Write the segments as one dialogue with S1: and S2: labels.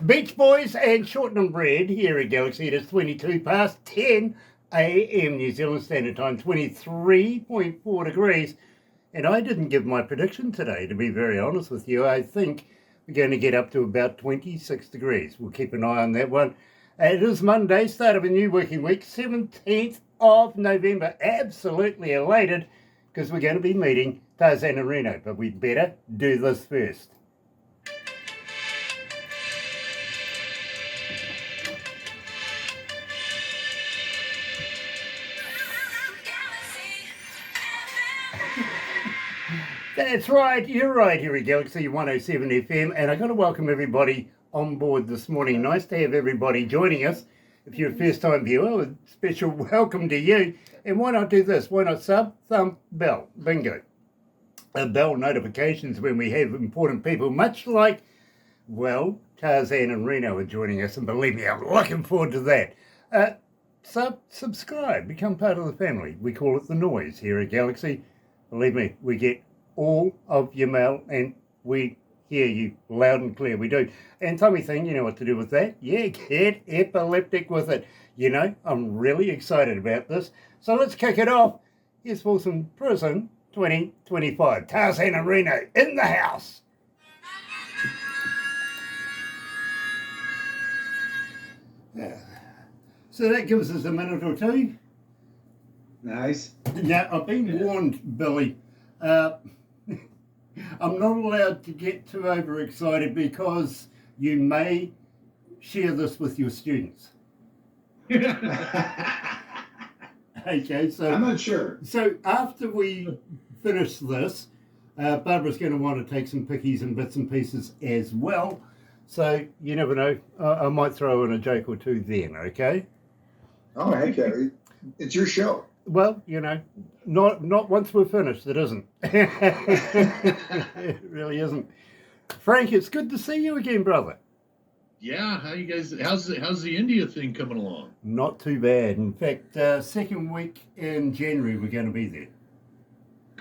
S1: Beach Boys and Shortenham Bread here at Galaxy. It is 22 past 10 a.m. New Zealand Standard Time, 23.4 degrees. And I didn't give my prediction today, to be very honest with you. I think we're going to get up to about 26 degrees. We'll keep an eye on that one. It is Monday, start of a new working week, 17th of November. Absolutely elated because we're going to be meeting Tarzan and Reno, but we'd better do this first. That's right, you're right here at Galaxy 107 FM, and I've got to welcome everybody on board this morning. Nice to have everybody joining us. If you're a first-time viewer, a special welcome to you. And why not do this? Why not sub, thumb, bell? Bingo. Bell notifications when we have important people, much like, well, Tarzan and Reno are joining us, and believe me, I'm looking forward to that. Subscribe, become part of the family. We call it the noise here at Galaxy. Believe me, we get all of your mail and we hear you loud and clear. We do. And tell me thing, you know what to do with that? Yeah, get epileptic with it. You know, I'm really excited about this. So let's kick it off. Here's Folsom Prison 2025. Tarzan and Reno in the house. Yeah. So that gives us a minute or two.
S2: Nice.
S1: Now, I've been warned, Billy. I'm not allowed to get too overexcited because you may share this with your students. Okay, so
S2: I'm not sure.
S1: So after we finish this, Barbara's going to want to take some pickies and bits and pieces as well. So you never know. I might throw in a joke or two then, okay?
S2: Oh, heck yeah. It's your show.
S1: Well, you know, not once we're finished, it isn't. It really isn't. Frank, it's good to see you again, brother.
S3: Yeah, how you guys? How's the India thing coming along?
S1: Not too bad. In fact, second week in January, we're going to be there.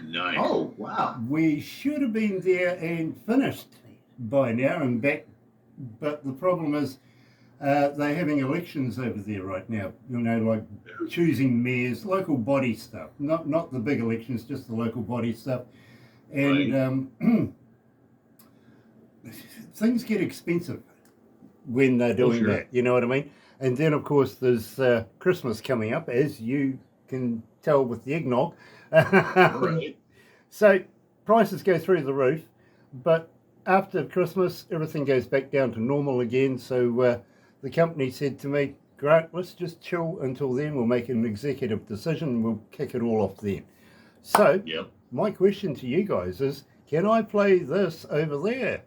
S3: Nice.
S2: Oh, wow.
S1: We should have been there and finished by now and back, but the problem is they're having elections over there right now. You know, like choosing mayors, local body stuff. Not the big elections, just the local body stuff. And
S3: Right.
S1: Things get expensive when they're doing that. You know what I mean? And then, of course, there's Christmas coming up, as you can tell with the eggnog.
S3: Right.
S1: So prices go through the roof, but after Christmas, everything goes back down to normal again. So the company said to me, Grant, let's just chill until then. We'll make an executive decision and we'll kick it all off then. So
S3: Yep.
S1: my question to you guys is, can I play this over there?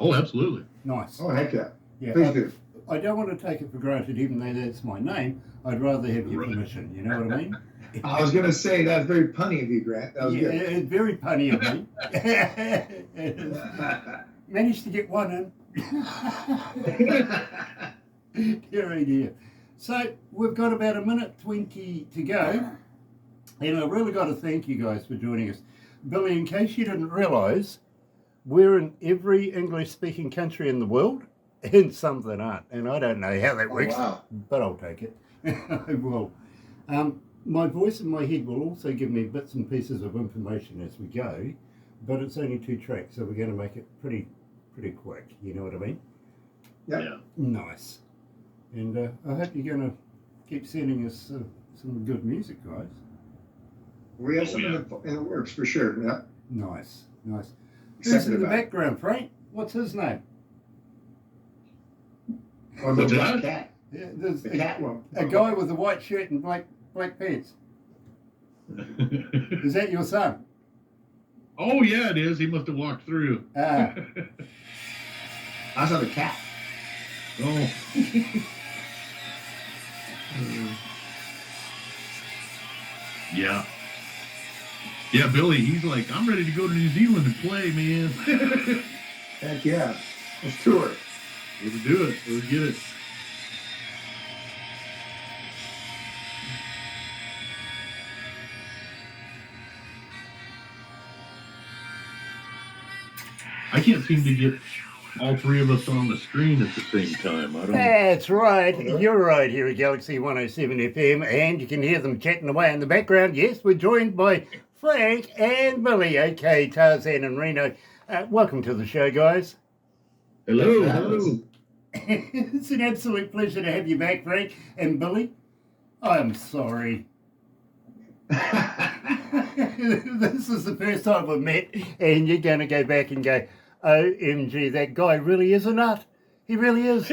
S3: Oh, absolutely.
S1: Nice.
S2: Oh, heck yeah.
S1: Yeah,
S2: Please do.
S1: I don't want to take it for granted, even though that's my name. I'd rather have your permission. You know what I mean?
S2: I was going to say that's very punny of you, Grant. That was good.
S1: It's very punny of me. Managed to get one in. Dear, dear. So we've got about a minute 20 to go. And I really got to thank you guys for joining us. Billy, in case you didn't realise, we're in every English-speaking country in the world, and some that aren't. And I don't know how that works,
S2: wow.
S1: but I'll take it. I will. My voice in my head will also give me bits and pieces of information as we go, but it's only 2 tracks, so we're going to make it pretty quick. You know what I mean?
S2: Yep.
S3: Yeah.
S1: Nice. And I hope you're going to keep sending us some good music, guys.
S2: We have something in the works for sure. Yeah.
S1: Nice. Who's
S2: Excited
S1: in the
S2: about it.
S1: background, Frank? What's his name?
S2: Or the
S3: What's
S2: black
S3: that?
S2: cat.
S1: Yeah, there's
S2: The cat one.
S1: a guy with a white shirt and black pants. Is that your son?
S3: Oh yeah, it is. He must have walked through.
S1: Ah,
S2: I saw the cat.
S3: Oh. Yeah. Yeah, Billy, he's like, I'm ready to go to New Zealand and play, man.
S2: Heck yeah. Let's tour it.
S3: Let's do it. Let's get it. I can't seem to get all three of us on the screen at the same time. I don't.
S1: That's right.
S2: Okay.
S1: You're right here at Galaxy 107 FM, and you can hear them chatting away in the background. Yes, we're joined by Frank and Billy, aka Tarzan and Reno. Welcome to the show, guys.
S3: Hello,
S2: Thanks for having us.
S3: hello.
S1: It's an absolute pleasure to have you back, Frank and Billy. I'm sorry. This is the first time we've met, and you're going to go back and go, OMG, that guy really is a nut. He really is.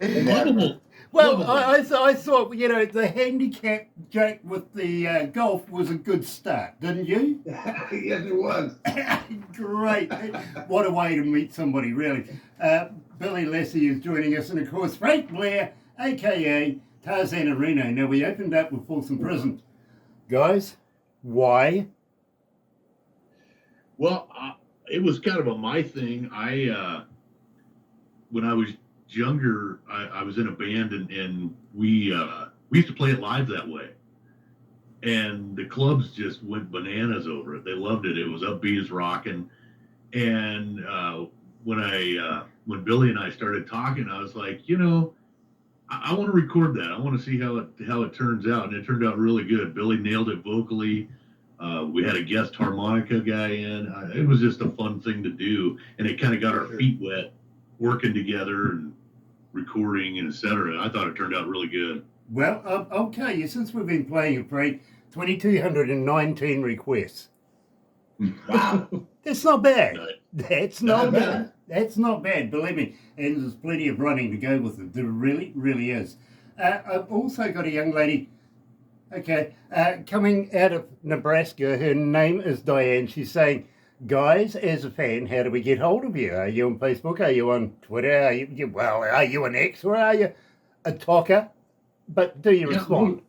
S3: Lovable.
S1: Well,
S3: Lovable.
S1: I thought, the handicap joke with the golf was a good start, didn't you?
S2: Yes, it was.
S1: Great. What a way to meet somebody, really. Billy Lassie is joining us, and of course, Frank Blair, a.k.a. Tarzan and Reno. Now, we opened up with Folsom Prison. Guys, why?
S3: Well, it was kind of a my thing. When I was younger, I was in a band, and we used to play it live that way. And the clubs just went bananas over it. They loved it. It was upbeat as rocking. And when Billy and I started talking, I was like, I want to record that. I want to see how it turns out, and it turned out really good. Billy nailed it vocally. We had a guest harmonica guy in. It was just a fun thing to do, and it kind of got our feet wet, working together and recording and etc. I thought it turned out really good.
S1: Well, okay, since we've been playing it, Frank, 2,219 requests.
S2: Wow.
S1: That's not bad.
S3: Nice.
S1: That's not
S2: Not
S1: bad.
S2: bad.
S1: That's not bad, believe me. And there's plenty of running to go with it. There really, really is. I've also got a young lady, coming out of Nebraska. Her name is Diane. She's saying, guys, as a fan, how do we get hold of you? Are you on Facebook? Are you on Twitter? Are you an X, or are you a talker? But do you
S3: Yeah,
S1: respond?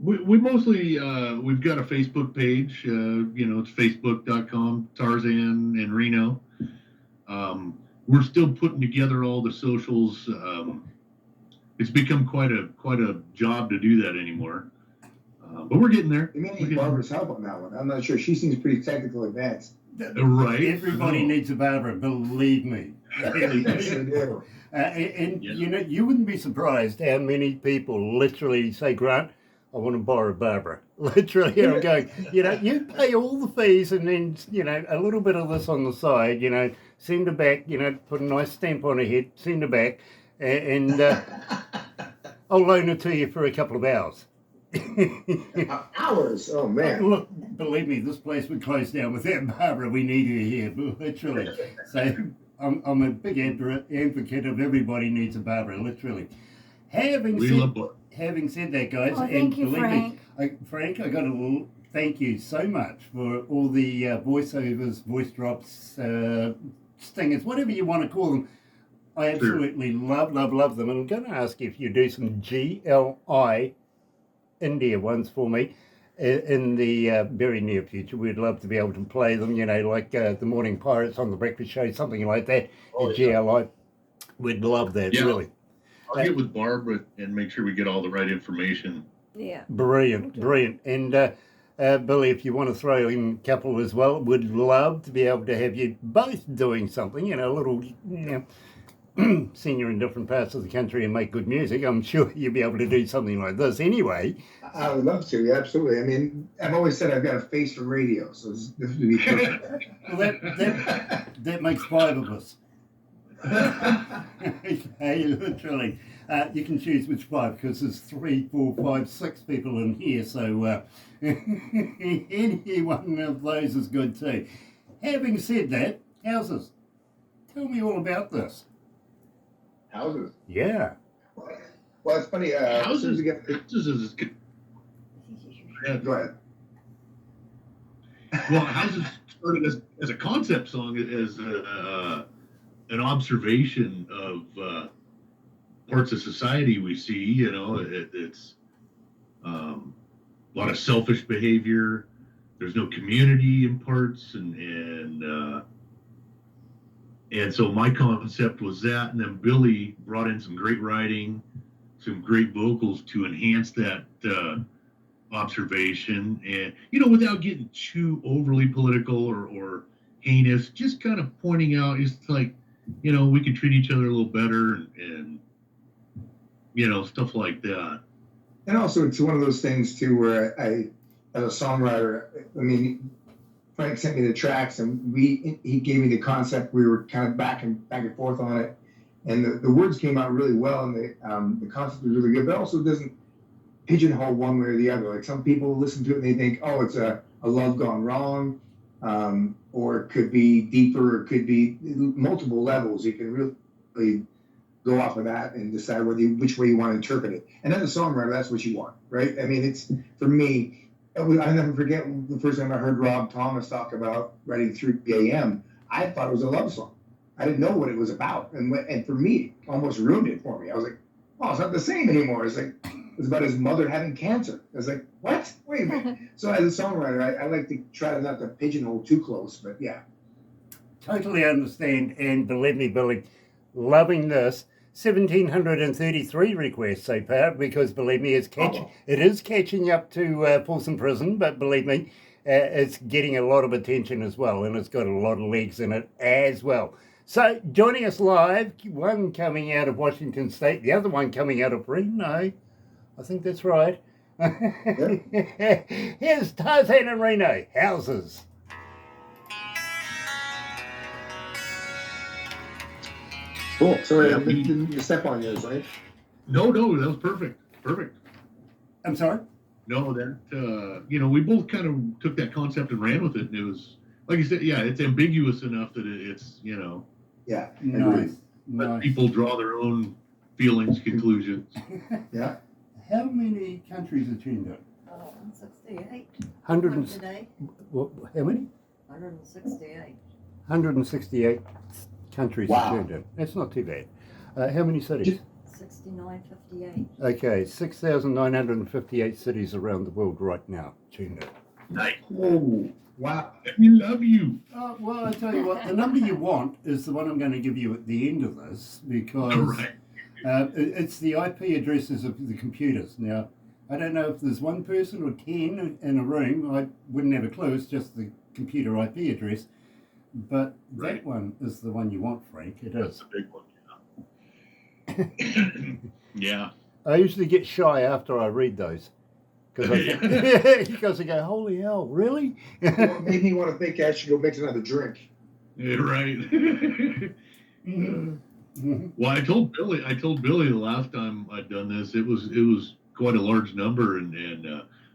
S3: We mostly we've got a Facebook page. It's facebook.com Tarzan and Reno. We're still putting together all the socials. It's become quite a job to do that anymore, but we're getting there.
S2: You may need Barbara's help on that one. I'm not sure. She seems pretty technical advanced.
S3: Right.
S1: Everybody needs a Barbara, believe me.
S2: Yes, they do.
S1: And
S3: Yeah.
S1: you wouldn't be surprised how many people literally say, Grant, I want to borrow Barbara. Literally, I'm going, you pay all the fees and then, a little bit of this on the side, send her back, put a nice stamp on her head, send her back, and I'll loan it to you for a couple of hours.
S2: Hours. Oh, man.
S1: Look, believe me, this place would close down without Barbara. We need her here, literally. So I'm a big advocate of everybody needs a Barbara, literally.
S3: We love Barbara.
S1: Having said that, guys,
S4: Oh, thank you,
S1: believe
S4: Frank.
S1: me, Frank, I got to thank you so much for all the voiceovers, voice drops, stingers, whatever you want to call them. I absolutely love them. And I'm going to ask you if you do some GLI India ones for me in the very near future. We'd love to be able to play them, like the Morning Pirates on the Breakfast Show, something like that.
S3: Oh,
S1: GLI. We'd love that,
S3: Yeah.
S1: really.
S3: I'll get with Barbara and make sure we get all the right information.
S4: Yeah.
S1: Brilliant. And Billy, if you want to throw in a couple as well, would love to be able to have you both doing something, a little, senior in different parts of the country and make good music. I'm sure you'll be able to do something like this anyway.
S2: I would love to. Yeah, absolutely. I mean, I've always said I've got a face for radio, so this would be perfect.
S1: Well, that makes 5 of us. Hey, literally. You can choose which 5 because there's 3, 4, 5, 6 people in here, so any one of those is good too. Having said that, houses. Tell me all about this.
S2: Houses.
S1: Yeah.
S2: Well, it's funny.
S3: Houses is
S2: Go ahead.
S3: well, houses started as a concept song, as an observation of parts of society we see. It's a lot of selfish behavior. There's no community in parts, and so my concept was that, and then Billy brought in some great writing, some great vocals to enhance that observation, and without getting too overly political or heinous, just kind of pointing out, it's like, we can treat each other a little better and stuff like that.
S2: And also, it's one of those things too where as a songwriter, I mean, Frank sent me the tracks, and he gave me the concept. We were kind of back and forth on it, and the words came out really well, and the concept was really good. But also, it doesn't pigeonhole one way or the other. Like some people listen to it and they think, oh, it's a love gone wrong, or it could be deeper, it could be multiple levels. You can really go off of that and decide which way you want to interpret it. And as a songwriter, that's what you want, right? I mean, it's for me. I never forget the first time I heard Rob Thomas talk about writing 3 a.m. I thought it was a love song. I didn't know what it was about, and for me, it almost ruined it for me. I was like, oh, it's not the same anymore. It's like it's about his mother having cancer. I was like, what? Wait a minute. So as a songwriter, I like to try to not to pigeonhole too close, but yeah.
S1: Totally understand, and believe me, Billy, loving this. 1,733 requests so far, because believe me, it is catching up to Folsom Prison, but believe me, it's getting a lot of attention as well, and it's got a lot of legs in it as well. So joining us live, one coming out of Washington State, the other one coming out of Reno. I think that's right. Yep. Here's Tarzan and Reno, Houses.
S2: Cool. Sorry, I didn't step on yours, right?
S3: No, that was perfect.
S1: I'm sorry?
S3: No, that, we both kind of took that concept and ran with it. And it was, like you said, yeah, it's ambiguous enough that it's,
S2: Yeah.
S1: Nice.
S3: Let people draw their own feelings, conclusions.
S2: Yeah.
S1: How many countries are tuned in?
S4: 168.
S1: 100
S4: Today.
S1: How many?
S4: 168.
S1: 168 countries are tuned in. That's not too bad. How many cities?
S4: 6958.
S1: Okay, 6,958 cities around the world right now tuned in.
S3: Nice.
S2: Oh, wow.
S3: We love you.
S1: Well, I tell you what, the number you want is the one I'm going to give you at the end of this, because it's the IP addresses of the computers. Now, I don't know if there's one person or 10 in a room. I wouldn't have a clue. It's just the computer IP address. But that one is the one you want, Frank. It is.
S3: That's a big one, yeah.
S1: I usually get shy after I read those. Because I go, holy hell, really?
S2: Well, it made me want to think I should go make another drink.
S3: Yeah, right. Well, I told Billy the last time I'd done this, it was quite a large number, and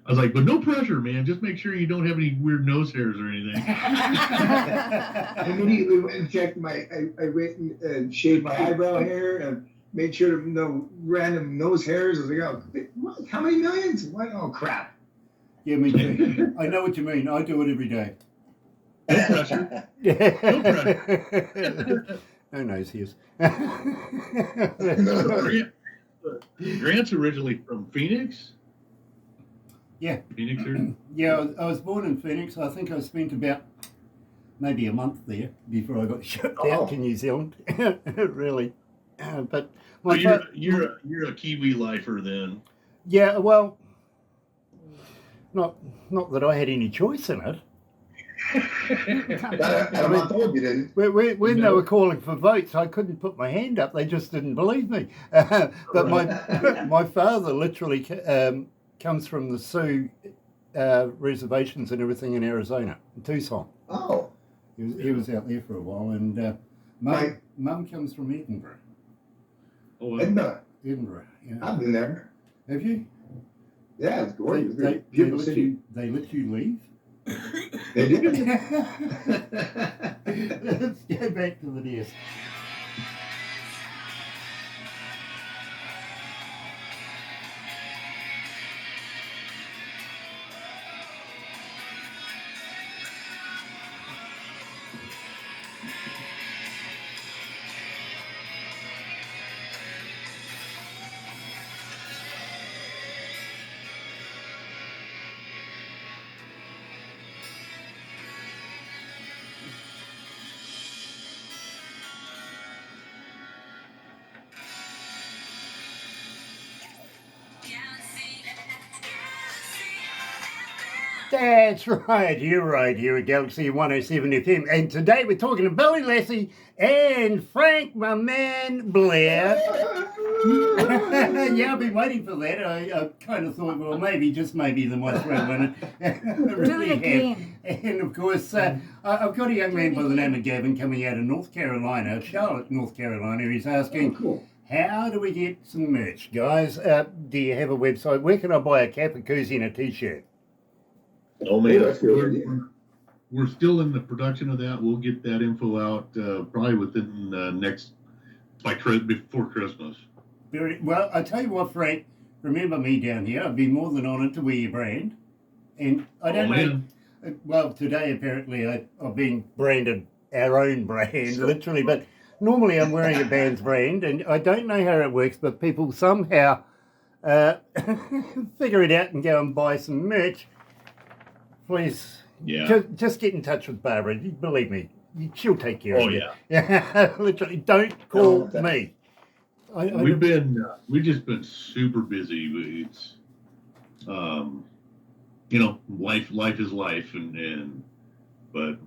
S3: I was like, but no pressure, man. Just make sure you don't have any weird nose hairs or anything.
S2: I immediately went and checked I went and shaved my eyebrow hair and made sure no random nose hairs. I was like, oh, what? How many millions? What? Oh, crap.
S1: Yeah, me too. I know what you mean. I do it every day.
S3: No pressure. No pressure.
S1: No nose hairs.
S3: Grant's originally from Phoenix.
S1: Yeah.
S3: Phoenix, or?
S1: Yeah, I was born in Phoenix. I think I spent about maybe a month there before I got shipped out to New Zealand. Really. But
S3: you're a Kiwi lifer then.
S1: Yeah, well, not that I had any choice in it.
S2: A month old, you didn't.
S1: When they were calling for votes, I couldn't put my hand up. They just didn't believe me. But my father literally comes from the Sioux reservations and everything in Arizona, in Tucson.
S2: Oh.
S1: He was out there for a while, and Mum comes from Edinburgh.
S3: Oh, wow.
S2: Edinburgh.
S1: Yeah.
S2: I've been there.
S1: Have you?
S2: Yeah, it's gorgeous.
S1: They let you leave?
S2: They did.
S1: Let's go back to the desk. That's right, you're right, here at Galaxy 107 FM. And today we're talking to Billy Lassie and Frank, my man, Blair. Yeah, I've been waiting for that. I kind of thought, well, maybe, just maybe, the might throw one in.
S4: Do it again.
S1: And of course, I've got a young man by the name of Gavin coming out of North Carolina, Charlotte, North Carolina. He's asking,
S2: Cool.
S1: how do we get some merch? Guys, do you have a website? Where can I buy a cap, a koozie, and a t-shirt?
S3: Oh man,
S2: that's good.
S3: we're still in the production of that. We'll get that info out probably within before Christmas.
S1: Very well. I tell you what, Frank. Remember me down here. I'd be more than honoured to wear your brand. And I don't know. Well, today apparently I've been branded our own brand, literally. But normally I'm wearing a band's brand, and I don't know how it works. But people somehow figure it out and go and buy some merch. Please, just get in touch with Barbara. Believe me, she'll take care of you. Yeah, literally. Don't call me.
S3: We've just been super busy. It's, life is life, but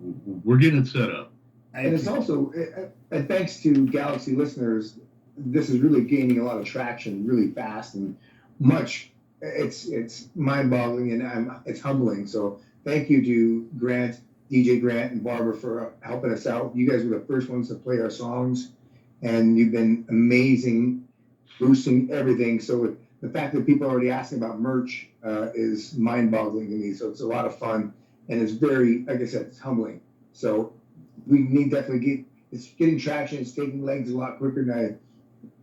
S3: we're getting it set up.
S2: And it's also, and thanks to Galaxy listeners, this is really gaining a lot of traction really fast and much. It's mind-boggling and it's humbling. So thank you to Grant, DJ Grant, and Barbara for helping us out. You guys were the first ones to play our songs, and you've been amazing, boosting everything. So the fact that people are already asking about merch is mind-boggling to me. So it's a lot of fun, and it's very, like I said, it's humbling. So we need definitely it's getting traction. It's taking legs a lot quicker than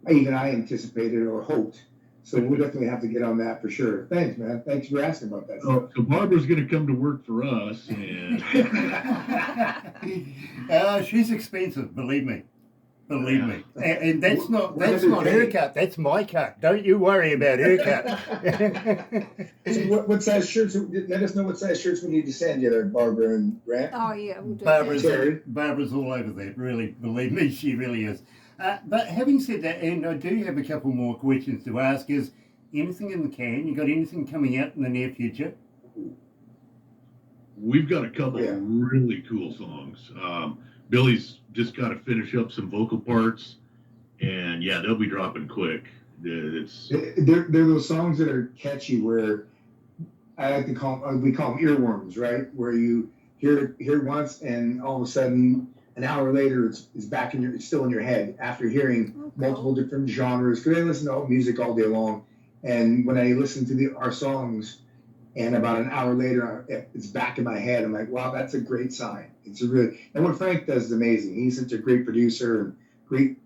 S2: I anticipated or hoped. So we'll definitely have to get on that for sure. Thanks, man. Thanks for asking about that.
S3: So Barbara's going to come to work for us. And
S1: she's expensive, believe me. Believe me. And that's not her cut. That's my cut. Don't you worry about her cut.
S2: So what size shirts? Let us know what size shirts we need to send you there, Barbara and Grant.
S4: Oh, yeah, we'll do
S1: Barbara's all over that, really. Believe me, she really is. But having said that, and I do have a couple more questions to ask, is anything in the can? You got anything coming out in the near future?
S3: We've got a couple of really cool songs. Billy's just got to finish up some vocal parts, and they'll be dropping quick.
S2: They're those songs that are catchy, where I like to call them, we call them earworms, right? Where you hear it once, and all of a sudden, an hour later, it's back it's still in your head after hearing multiple different genres. Because I listen to music all day long, and when I listen to our songs, and about an hour later, it's back in my head. I'm like, wow, that's a great sign. And what Frank does is amazing. He's such a great producer and great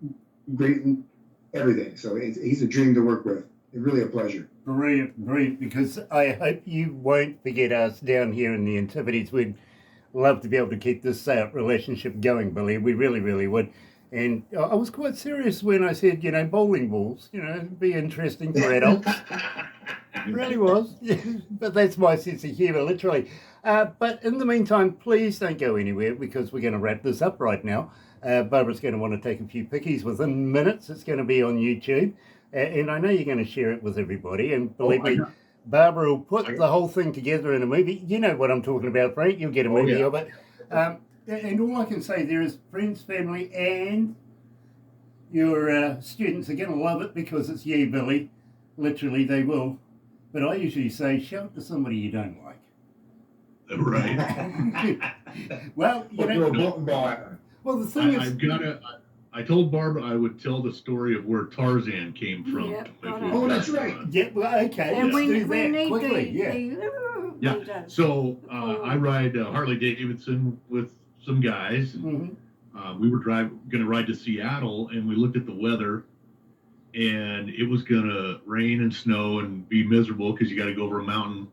S2: everything. So he's a dream to work with. It's really a pleasure.
S1: Brilliant, because I hope you won't forget us down here in the Antipodes. We'd love to be able to keep this relationship going, Billy. We really, really would. And I was quite serious when I said, bowling balls, it'd be interesting for adults. It really was. But that's my sense of humour, literally. But in the meantime, please don't go anywhere, because we're going to wrap this up right now. Barbara's going to want to take a few pickies within minutes. It's going to be on YouTube. And I know you're going to share it with everybody. And believe me, Barbara will put the whole thing together in a movie. You know what I'm talking about, Frank. You'll get a movie of it. And all I can say, there is friends, family, and your students are going to love it, because it's you, Billy. Literally, they will. But I usually say, shout to somebody you don't like.
S3: Right.
S1: Well, well, the thing is,
S3: I told Barbara I would tell the story of where Tarzan came from.
S2: That's right.
S1: Yeah, well, okay.
S4: And
S1: let's do
S4: we
S1: that
S4: need
S1: quickly.
S3: So I ride Harley Davidson with some guys.
S1: Mm-hmm.
S3: We were going to ride to Seattle, and we looked at the weather, and it was going to rain and snow and be miserable because you got to go over a mountain.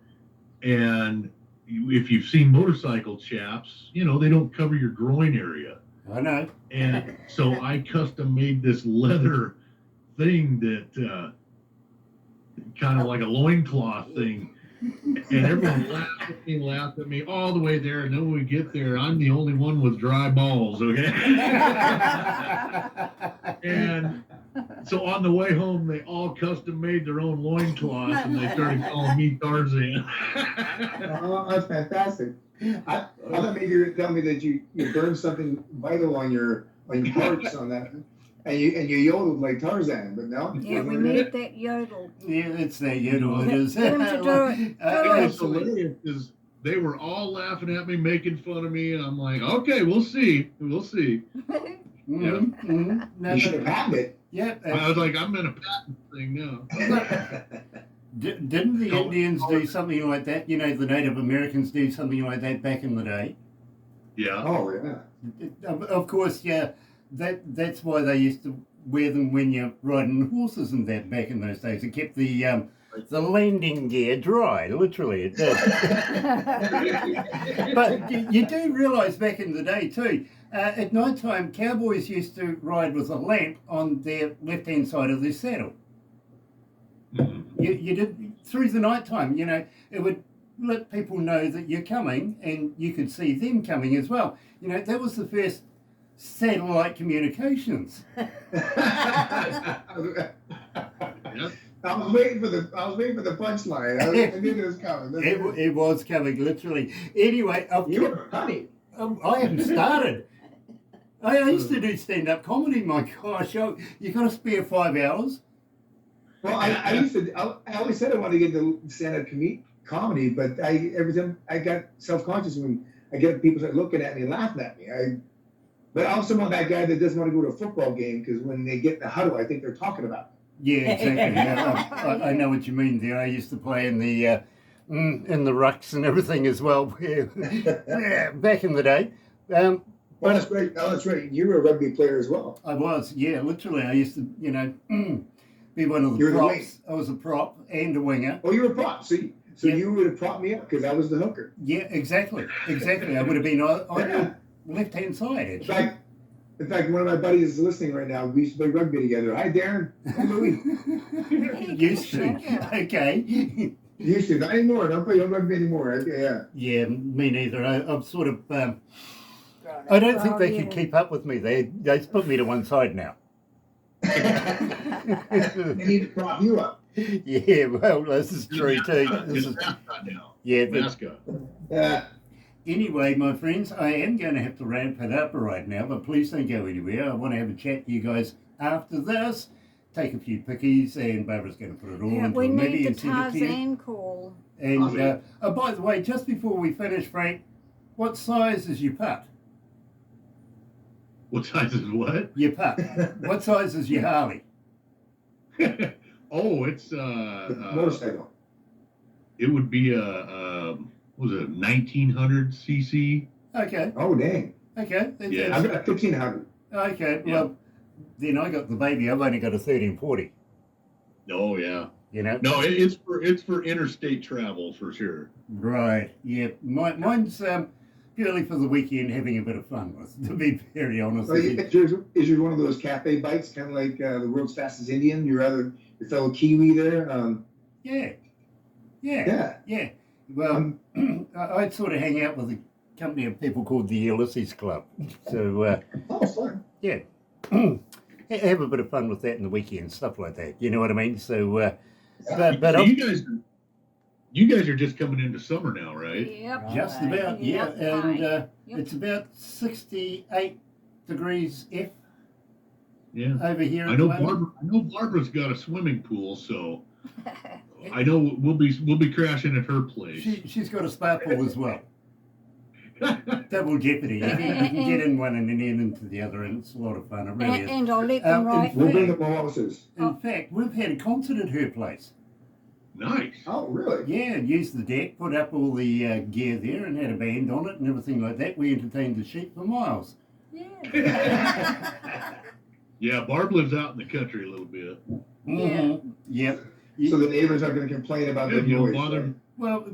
S3: And if you've seen motorcycle chaps, they don't cover your groin area.
S1: I know.
S3: And so I custom made this leather thing that kind of like a loincloth thing. And everyone laughed at me all the way there. And then when we get there, I'm the only one with dry balls, okay? And So on the way home, they all custom made their own loincloths, and they started calling me Tarzan.
S2: Oh, that's fantastic. I thought maybe you were going to tell me that you burned something vital on your parts on that, and you yodeled like Tarzan, but no.
S4: Yeah, we need that yodel.
S1: Yeah, it's that yodel. It is.
S4: Get 'em to do it.
S3: It was hilarious because they were all laughing at me, making fun of me, and I'm like, okay, we'll see.
S2: You should have patented it.
S1: Yeah.
S3: I was like, I'm in a patent thing now.
S1: Didn't the Indians do something like that? You know, the Native Americans do something like that back in the day.
S3: Yeah.
S2: Oh yeah.
S1: Of course, yeah. That's why they used to wear them when you're riding horses and that back in those days. It kept the landing gear dry, literally. It did. But you do realise back in the day too, at night time, cowboys used to ride with a lamp on their left-hand side of their saddle. You did through the night time, you know, it would let people know that you're coming and you could see them coming as well. You know, that was the first satellite communications.
S3: Yeah.
S2: I was waiting for the punchline. I knew it was coming.
S1: It was coming, literally. Anyway,
S2: You were funny.
S1: I haven't started. I used to do stand-up comedy, my gosh. You got to spare 5 hours?
S2: Well, I always said I wanted to get into stand-up comedy, but every time I got self-conscious when I get people start looking at me and laughing at me. But I'm also that guy that doesn't want to go to a football game because when they get in the huddle, I think they're talking about me.
S1: Yeah, exactly. Yeah, I know what you mean there. I used to play in the rucks and everything as well. Yeah, back in the day.
S2: Well, that's right. Oh, that's right. You were a rugby player as well.
S1: I was, yeah, literally. I used to, you know, be one of the props. I was a prop and a winger.
S2: Oh, you were a prop. So
S1: Yeah.
S2: you would have propped me up because I was the hooker.
S1: Yeah, exactly. I would have been on your left-hand side, actually.
S2: In fact, one of my buddies is listening right now. We used to play rugby together. Hi, Darren. Hi, Louie.
S1: Used to. Okay.
S2: Used to. Not anymore. Don't play rugby anymore. Yeah.
S1: Yeah, me neither. I'm sort of... I don't think they could keep up with me. They put me to one side now.
S2: They need to prop you up.
S1: Yeah, well, this is true too.
S3: It's mascot now.
S1: Yeah,
S3: Mascot.
S1: anyway, my friends, I am going to have to ramp it up right now, but please don't go anywhere. I want to have a chat to you guys after this. Take a few pickies, and Barbara's going to put it all into
S4: we
S1: a MIDI
S4: need
S1: and
S4: the
S1: send it to you.
S4: Tarzan call.
S1: And by the way, just before we finish, Frank, what size is your putt?
S3: What size is what?
S1: Your putt. What size is your Harley?
S3: Oh, it's
S2: Motorcycle.
S3: it would be what was it, 1900 cc?
S1: Okay.
S2: Oh, dang.
S1: Okay.
S3: Yeah.
S2: I've got 1500.
S1: Okay.
S3: Yeah.
S1: Well, then I got the baby. I've only got a 1340.
S3: Oh yeah.
S1: You know.
S3: No, it's for interstate travel for sure.
S1: Right. Yeah. Mine's purely for the weekend, having a bit of fun with. To be very honest.
S2: So
S1: with you.
S2: is yours one of those cafe bikes, kind of like the world's fastest Indian? Your fellow Kiwi there?
S1: Yeah. Well, I'd sort of hang out with a company of people called the Ulysses Club. So,
S2: Oh, fun.
S1: yeah. Have a bit of fun with that in the weekend, stuff like that. You know what I mean? So, but
S3: So you guys are just coming into summer now, right?
S4: Yep.
S1: just about, yeah.
S4: Yep,
S1: And
S4: Yep.
S1: it's about 68 degrees F
S3: Yeah.
S1: over here.
S3: I
S1: at
S3: know
S1: the moment.
S3: Barbara's got a swimming pool, so I know we'll be crashing at her place.
S1: She's got a spa pool as well. Double jeopardy. You can get in one and then into the other, and it's a lot of fun. It really is.
S4: And I'll let them write
S2: We'll bring
S4: me.
S2: the mimosas.
S1: In fact, we've had a concert at her place.
S3: Nice.
S2: Oh, really?
S1: Yeah, and used the deck, put up all the gear there, and had a band on it and everything like that. We entertained the sheep for miles.
S4: Yeah.
S3: Yeah, Barb lives out in the country a little bit.
S1: Mm-hmm. Yep.
S2: So the neighbors are going to complain about the
S3: You don't
S2: noise.
S3: bother.
S2: right?
S1: Well,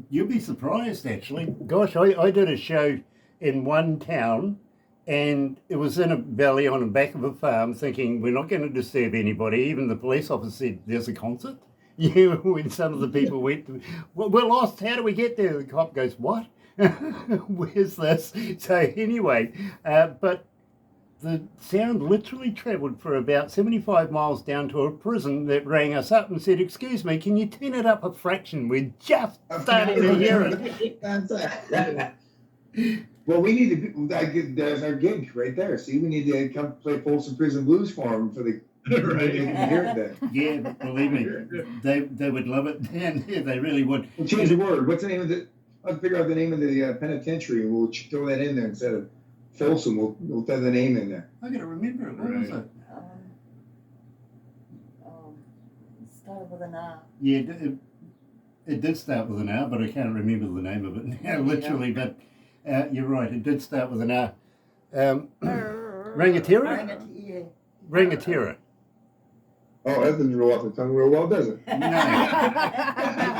S1: you'll be surprised, actually. Gosh, I did a show in one town, and it was in a valley on the back of a farm, thinking we're not going to disturb anybody. Even the police officer said, there's a concert. Yeah, when some of the people went, we're lost, how do we get there? The cop goes, what? Where's this? So anyway, but the sound literally travelled for about 75 miles down to a prison that rang us up and said, "Excuse me, can you turn it up a fraction? We're just starting to hear it."
S2: Well, we need to. There's our gig right there. See, we need to come play Folsom Prison Blues for them for the.
S3: Right.
S2: They can hear it then.
S1: Yeah, but believe me, they would love it down here. They really would.
S2: We'll change the word. What's the name of the? I'll figure out the name of the penitentiary, and we'll throw that in there instead of Folsom. We'll throw the name in there.
S1: I got to remember it. What was
S3: Right.
S1: it?
S4: It started with an R.
S1: Yeah, it did start with an R, but I can't remember the name of it now, literally. But you're right, it did start with an R. Rangatira?
S4: Yeah.
S1: Rangatira.
S2: Oh, that doesn't roll off the tongue real well, does it?
S1: No.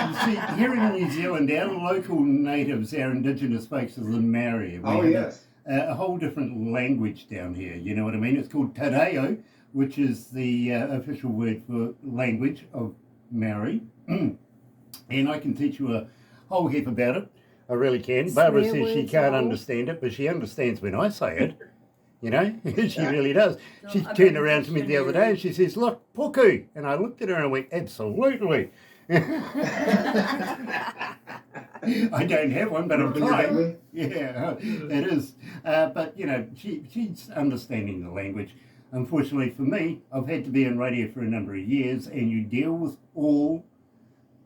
S1: You see, here in New Zealand, our local natives, our indigenous folks, are the Maori. We
S2: Oh
S1: have
S2: yes.
S1: a whole different language down here, you know what I mean? It's called Te Reo, which is the official word for language of Maori. And I can teach you a whole heap about it. I really can. Barbara
S4: Swear
S1: says she
S4: words
S1: can't
S4: and all.
S1: understand it, but she understands when I say it. You know, she really does. She
S4: I
S1: turned
S4: bet
S1: around to me the other day and she says, "Look, puku." And I looked at her and I went, "Absolutely." I don't have one, but I'm trying. Yeah, it is. But, you know, she's understanding the language. Unfortunately for me, I've had to be in radio for a number of years, and you deal with all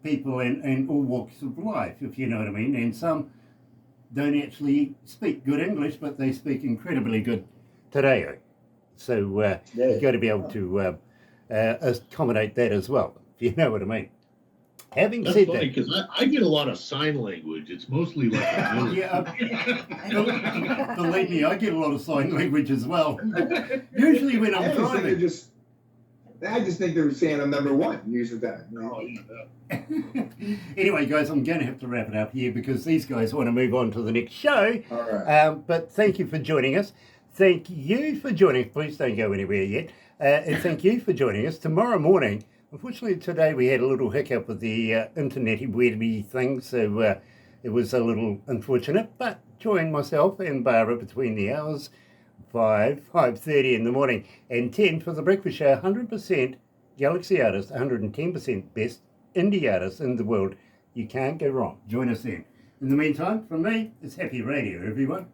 S1: people and all walks of life, if you know what I mean. And some don't actually speak good English, but they speak incredibly good Te Reo. So you've got to be able to accommodate that as well, if you know what I mean. Having
S3: That's
S1: said
S3: funny
S1: that,
S3: because I get a lot of sign language. It's mostly like a village.
S1: yeah, believe me, I get a lot of sign language as well. Usually when I'm driving.
S2: I just think they're saying I'm number one. Use of that.
S3: Oh, yeah.
S1: Anyway, guys, I'm going to have to wrap it up here because these guys want to move on to the next show.
S2: All right.
S1: But thank you for joining us. Thank you for joining us. Please don't go anywhere yet. And thank you for joining us tomorrow morning. Unfortunately, today we had a little hiccup with the internet-y, weird-y thing, so it was a little unfortunate. But join myself and Barbara between the hours 5:30 in the morning, and 10 for the breakfast show. 100% Galaxy artist, 110% best indie artist in the world. You can't go wrong. Join us then. In the meantime, from me, it's Happy Radio, everyone.